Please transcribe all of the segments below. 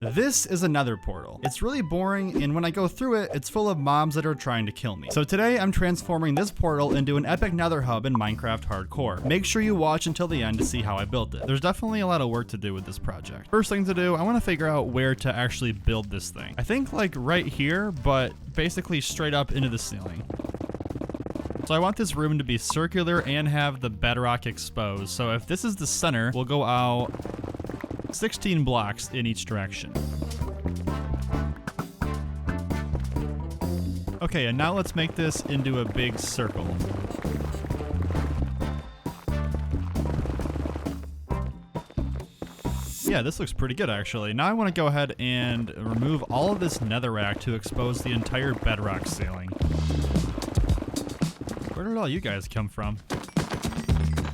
This is a nether portal. It's really boring, and when I go through it, it's full of mobs that are trying to kill me. So today I'm transforming this portal into an epic nether hub in Minecraft Hardcore. Make sure you watch until the end to see how I built it. There's definitely a lot of work to do with this project. First thing to do, I want to figure out where to actually build this thing. I think like right here, but basically straight up into the ceiling. So I want this room to be circular and have the bedrock exposed. So if this is the center, we'll go out 16 blocks in each direction. Okay, and now let's make this into a big circle. Yeah, this looks pretty good actually. Now I want to go ahead and remove all of this netherrack to expose the entire bedrock ceiling. Where did all you guys come from?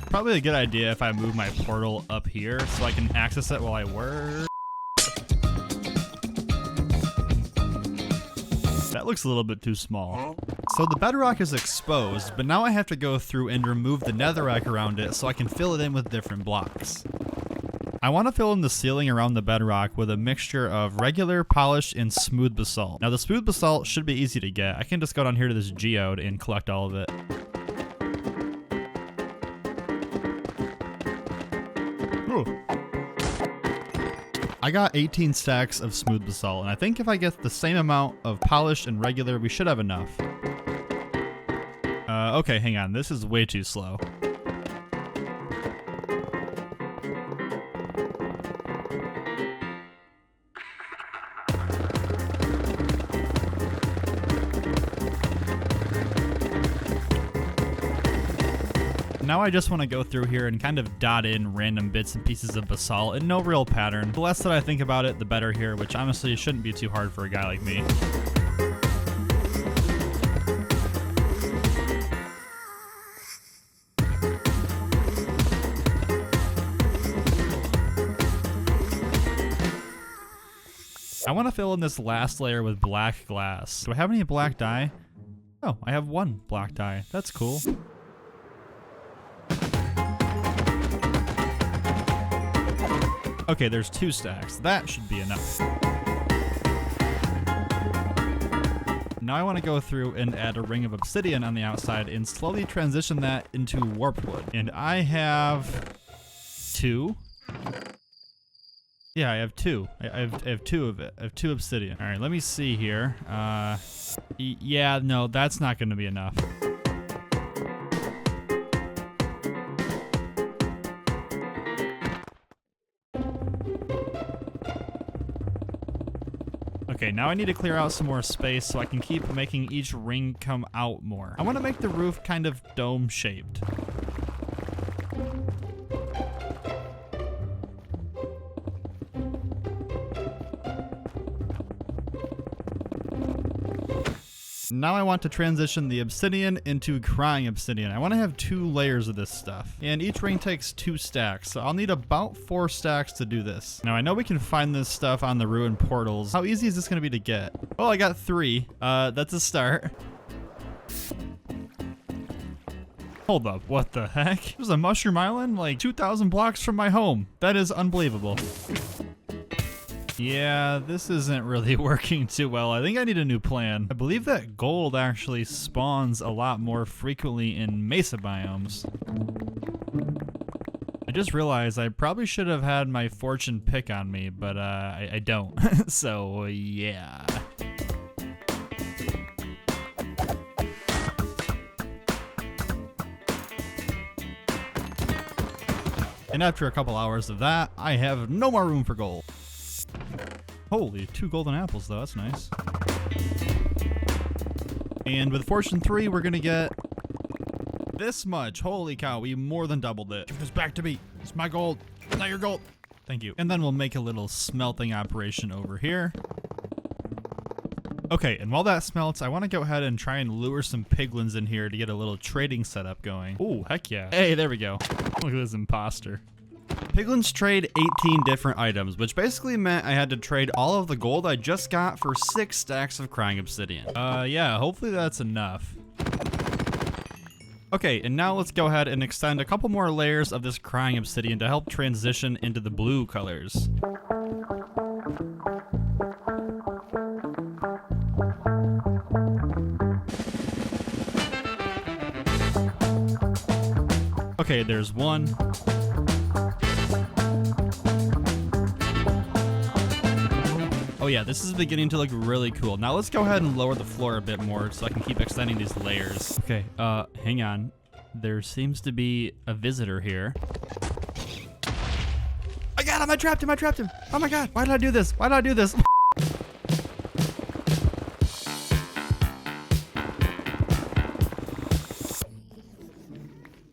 Probably a good idea if I move my portal up here so I can access it while I work. That looks a little bit too small. So the bedrock is exposed, but now I have to go through and remove the netherrack around it so I can fill it in with different blocks. I want to fill in the ceiling around the bedrock with a mixture of regular, polished, and smooth basalt. Now the smooth basalt should be easy to get. I can just go down here to this geode and collect all of it. I got 18 stacks of smooth basalt, and I think if I get the same amount of polished and regular, we should have enough. Okay, hang on. This is way too slow. Now I just want to go through here and kind of dot in random bits and pieces of basalt and no real pattern. The less that I think about it, the better here, which honestly shouldn't be too hard for a guy like me. I want to fill in this last layer with black glass. Do I have any black dye? Oh, I have one black dye. That's cool. Okay, there's 2 stacks. That should be enough. Now I want to go through and add a ring of obsidian on the outside and slowly transition that into warped wood. And I have 2. Yeah, I have 2. I have 2 of it. I have 2 obsidian. All right, let me see here. Yeah, no, that's not going to be enough. Okay, now I need to clear out some more space so I can keep making each ring come out more. I want to make the roof kind of dome-shaped. Now I want to transition the obsidian into crying obsidian. I want to have 2 layers of this stuff. And each ring takes 2 stacks, so I'll need about 4 stacks to do this. Now I know we can find this stuff on the ruined portals. How easy is this going to be to get? Well, I got 3. That's a start. Hold up, what the heck? There's a mushroom island like 2,000 blocks from my home. That is unbelievable. Yeah, this isn't really working too well. I think I need a new plan. I believe that gold actually spawns a lot more frequently in mesa biomes. I just realized I probably should have had my fortune pick on me, but I don't. So, yeah. And after a couple hours of that, I have no more room for gold. Holy, 2 golden apples though, that's nice. And with Fortune 3, we're gonna get this much. Holy cow, we more than doubled it. Give this back to me. It's my gold, not your gold. Thank you. And then we'll make a little smelting operation over here. Okay, and while that smelts, I want to go ahead and try and lure some piglins in here to get a little trading setup going. Oh, heck yeah. Hey, there we go. Look at this imposter. Piglins trade 18 different items, which basically meant I had to trade all of the gold I just got for 6 stacks of crying obsidian. Yeah, hopefully that's enough. Okay, and now let's go ahead and extend a couple more layers of this crying obsidian to help transition into the blue colors. Okay, there's one. Oh yeah, this is beginning to look really cool. Now let's go ahead and lower the floor a bit more so I can keep extending these layers. Okay, hang on. There seems to be a visitor here. I got him, I trapped him. Oh my God, why did I do this?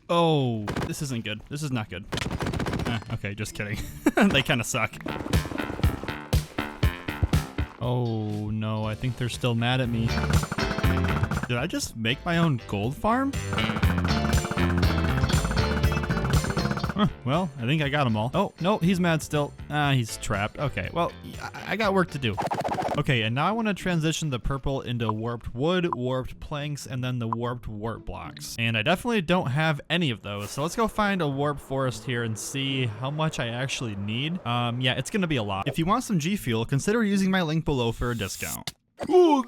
Oh, this isn't good. This is not good. Okay, just kidding. They kind of suck. Oh no, I think they're still mad at me. Did I just make my own gold farm? Well, I think I got them all. Oh, no, he's mad still. He's trapped. Okay, well, I got work to do. Okay, and now I want to transition the purple into warped wood, warped planks, and then the warped warp blocks. And I definitely don't have any of those, so let's go find a warp forest here and see how much I actually need. Yeah, it's gonna be a lot. If you want some G Fuel, consider using my link below for a discount. Oh,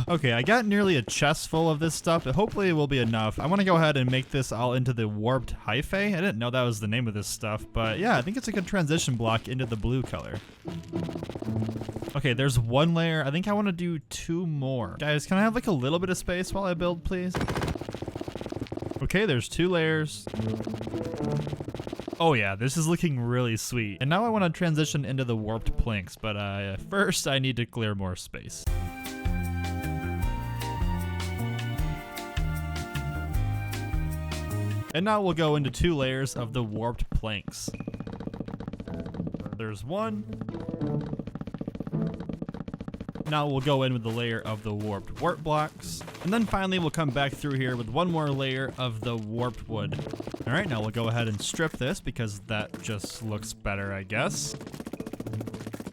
okay, I got nearly a chest full of this stuff, but hopefully it will be enough. I want to go ahead and make this all into the warped hyphae. I didn't know that was the name of this stuff, but yeah, I think it's a good transition block into the blue color. Okay, there's one layer. I think I want to do 2 more. Guys, can I have like a little bit of space while I build, please? Okay, there's 2 layers. Oh yeah, this is looking really sweet. And now I want to transition into the warped planks, but first I need to clear more space. And now we'll go into 2 layers of the warped planks. There's one. Now we'll go in with the layer of the warped warp blocks. And then finally we'll come back through here with 1 more layer of the warped wood. All right, now we'll go ahead and strip this because that just looks better, I guess.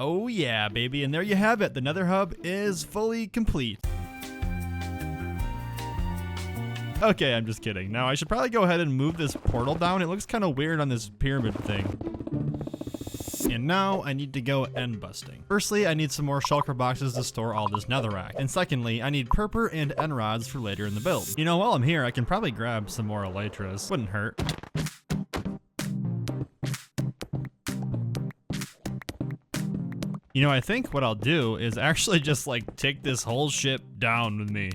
Oh yeah, baby, and there you have it. The Nether hub is fully complete. Okay, I'm just kidding. Now I should probably go ahead and move this portal down. It looks kind of weird on this pyramid thing. And now I need to go end busting. Firstly, I need some more shulker boxes to store all this netherrack. And secondly, I need purper and end rods for later in the build. You know, while I'm here, I can probably grab some more elytras. Wouldn't hurt. You know, I think what I'll do is actually just like take this whole ship down with me.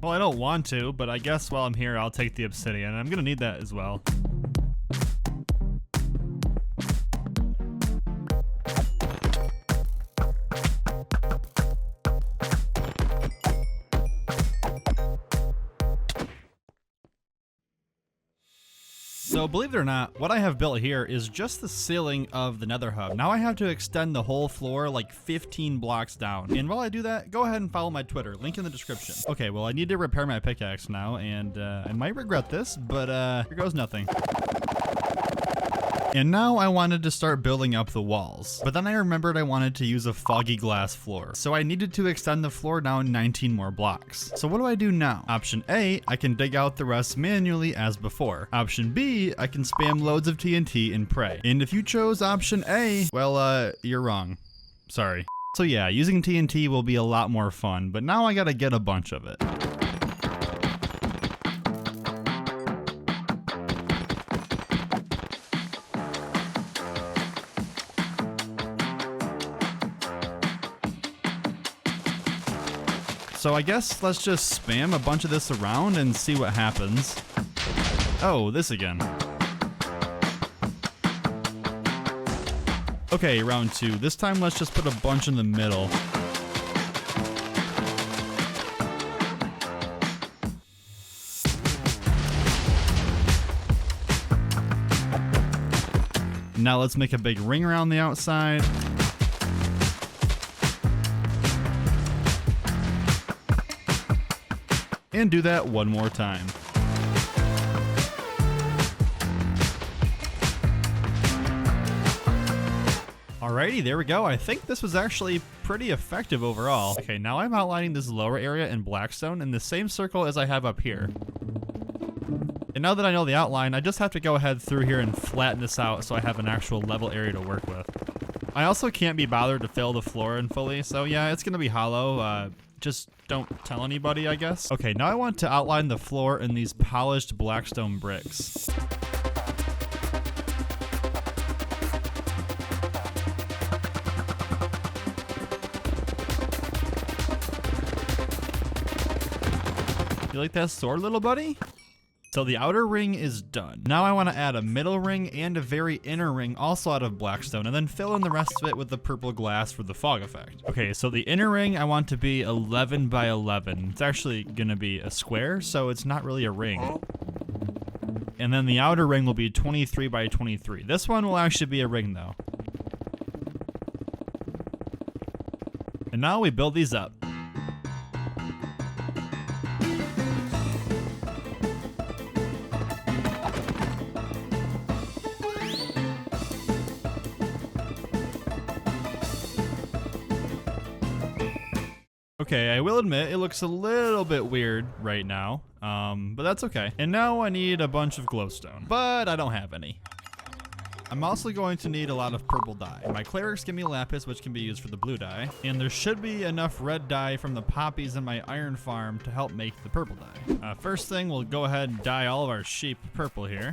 Well, I don't want to, but I guess while I'm here, I'll take the obsidian. I'm gonna need that as well. So believe it or not, what I have built here is just the ceiling of the Nether hub. Now I have to extend the whole floor like 15 blocks down. And while I do that, go ahead and follow my Twitter, link in the description. Okay, well I need to repair my pickaxe now, and I might regret this, but here goes nothing. And now I wanted to start building up the walls, but then I remembered I wanted to use a foggy glass floor. So I needed to extend the floor down 19 more blocks. So what do I do now? Option A, I can dig out the rest manually as before. Option B, I can spam loads of TNT and pray. And if you chose option A, well, you're wrong. Sorry. So yeah, using TNT will be a lot more fun, but now I gotta get a bunch of it. So I guess let's just spam a bunch of this around and see what happens. Oh, this again. Okay, round 2. This time let's just put a bunch in the middle. Now let's make a big ring around the outside. And do that one more time. Alrighty, there we go. I think this was actually pretty effective overall. Okay, now I'm outlining this lower area in blackstone in the same circle as I have up here. And now that I know the outline, I just have to go ahead through here and flatten this out so I have an actual level area to work with. I also can't be bothered to fill the floor in fully, so yeah, it's gonna be hollow. Just don't tell anybody, I guess. Okay, now I want to outline the floor in these polished blackstone bricks. You like that sword, little buddy? So the outer ring is done. Now I want to add a middle ring and a very inner ring also out of blackstone, and then fill in the rest of it with the purple glass for the fog effect. Okay, so the inner ring I want to be 11 by 11. It's actually gonna be a square, so it's not really a ring. And then the outer ring will be 23 by 23. This one will actually be a ring though. And now we build these up. Okay, I will admit it looks a little bit weird right now, but that's okay. And now I need a bunch of glowstone, but I don't have any. I'm also going to need a lot of purple dye. My clerics give me lapis, which can be used for the blue dye, and there should be enough red dye from the poppies in my iron farm to help make the purple dye. First thing, we'll go ahead and dye all of our sheep purple here.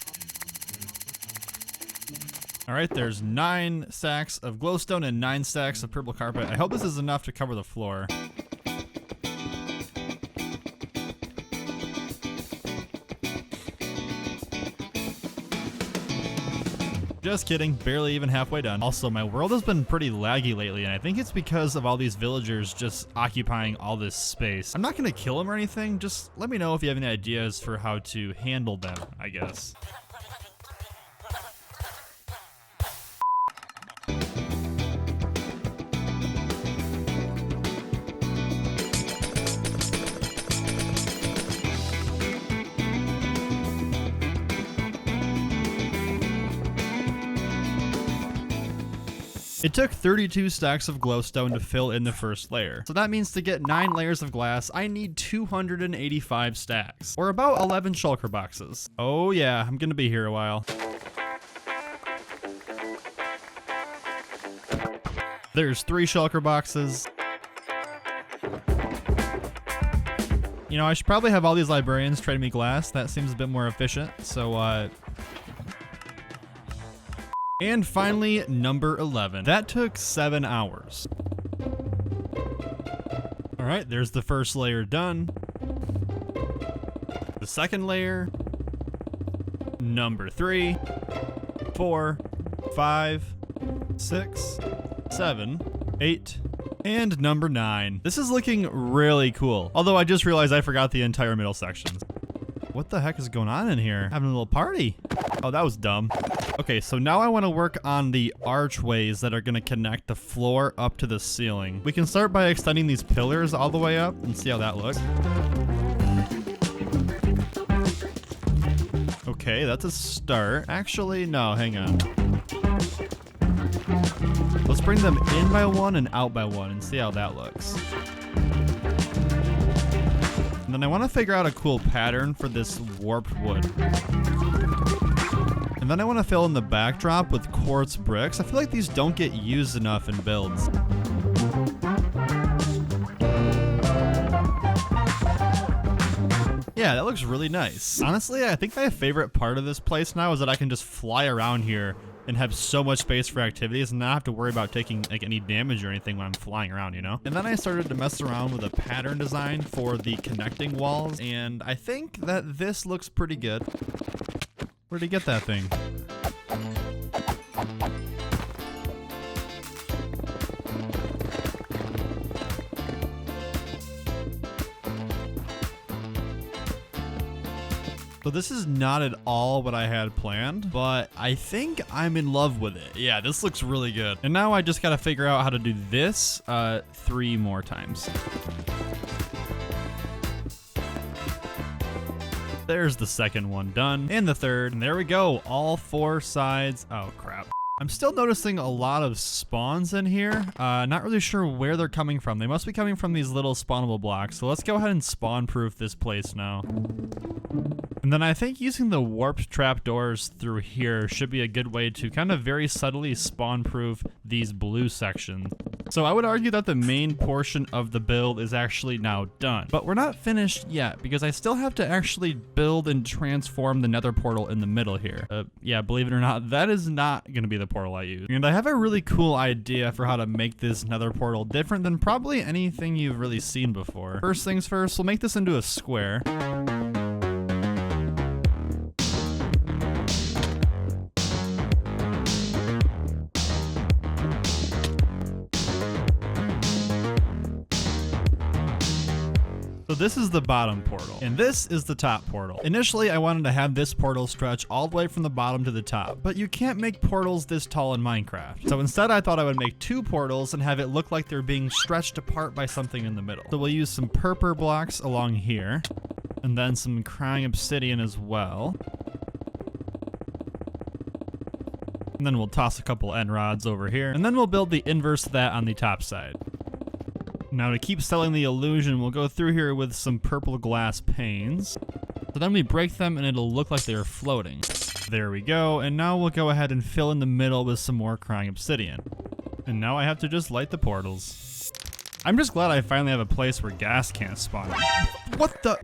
All right, there's 9 stacks of glowstone and 9 stacks of purple carpet. I hope this is enough to cover the floor. Just kidding, barely even halfway done. Also, my world has been pretty laggy lately, and I think it's because of all these villagers just occupying all this space. I'm not gonna kill them or anything, just let me know if you have any ideas for how to handle them, I guess. It took 32 stacks of glowstone to fill in the first layer. So that means to get 9 layers of glass, I need 285 stacks, or about 11 shulker boxes. Oh yeah, I'm gonna be here a while. There's 3 shulker boxes. You know, I should probably have all these librarians trade me glass. That seems a bit more efficient. So, and finally, number 11. That took 7 hours. All right, there's the first layer done. The second layer. Number 3, 4, 5, 6, 7, 8, and number 9. This is looking really cool. Although I just realized I forgot the entire middle section. What the heck is going on in here? Having a little party. Oh, that was dumb. Okay, so now I want to work on the archways that are going to connect the floor up to the ceiling. We can start by extending these pillars all the way up and see how that looks. Okay, that's a start. Actually, no, hang on. Let's bring them in by 1 and out by 1 and see how that looks. And then I want to figure out a cool pattern for this warped wood. And then I want to fill in the backdrop with quartz bricks. I feel like these don't get used enough in builds. Yeah, that looks really nice. Honestly, I think my favorite part of this place now is that I can just fly around here and have so much space for activities and not have to worry about taking like any damage or anything when I'm flying around, you know? And then I started to mess around with a pattern design for the connecting walls, and I think that this looks pretty good. Where'd he get that thing? So this is not at all what I had planned, but I think I'm in love with it. Yeah, this looks really good. And now I just gotta figure out how to do this 3 more times. There's the second one done, and the third, and there we go, all 4 sides. Oh crap. I'm still noticing a lot of spawns in here. Not really sure where they're coming from. They must be coming from these little spawnable blocks. So let's go ahead and spawn proof this place now. And then I think using the warped trapdoors through here should be a good way to kind of very subtly spawn proof these blue sections. So I would argue that the main portion of the build is actually now done. But we're not finished yet because I still have to actually build and transform the nether portal in the middle here. Yeah, believe it or not, that is not going to be the portal I use. And I have a really cool idea for how to make this nether portal different than probably anything you've really seen before. First things first, we'll make this into a square. So this is the bottom portal, and this is the top portal. Initially, I wanted to have this portal stretch all the way from the bottom to the top, but you can't make portals this tall in Minecraft. So instead, I thought I would make two portals and have it look like they're being stretched apart by something in the middle. So we'll use some purple blocks along here, and then some crying obsidian as well. And then we'll toss a couple end rods over here, and then we'll build the inverse of that on the top side. Now to keep selling the illusion, we'll go through here with some purple glass panes. So then we break them and it'll look like they're floating. There we go, and now we'll go ahead and fill in the middle with some more crying obsidian. And now I have to just light the portals. I'm just glad I finally have a place where gas can't spawn. What the?